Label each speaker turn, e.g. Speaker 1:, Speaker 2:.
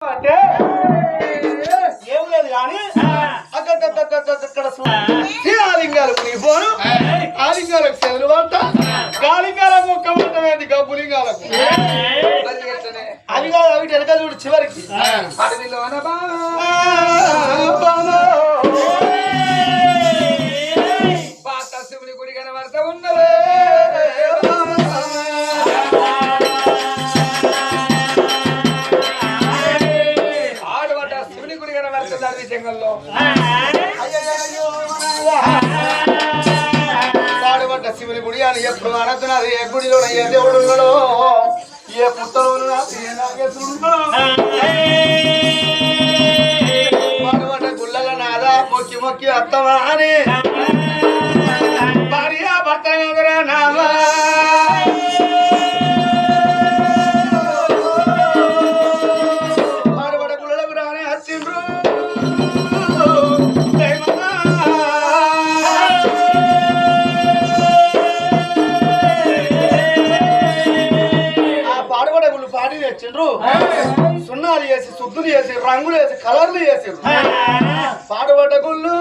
Speaker 1: అంటే ఏం లేదు కానీ అక్కడ ఆలింగాలు మునిగిపోను ఆలింగాలకు చెదులు పట్ట గాలింగాల మొక్క పట్టమేది గబ్బులింగాలకు అది కాదు అవి వెనక చూడు చివరికి అడవిలో శివుని గుడి కనబడతా ఉన్నదే జంగల్లో పాడుబడ్డ శివుని గుడి అని ఎప్పుడు అనతున్నది ఏ గుడిలో ఏ దేవుడు ఉన్నాడో ఏ పుత్తలో పాడుబడ్డ గుళ్ళల నాదా మొక్కి మొక్కి అత్తవా అని భార్య భర్త కదరా నావా పాడుబడ్డ గుళ్ళలకు రాని హచ్చిండ్రు పాడి తెచ్చిండ్రు సున్నాలు వేసి శుద్ధులు వేసి రంగులు వేసి కలర్లు వేసి పాడుబడ్డ గుళ్ళు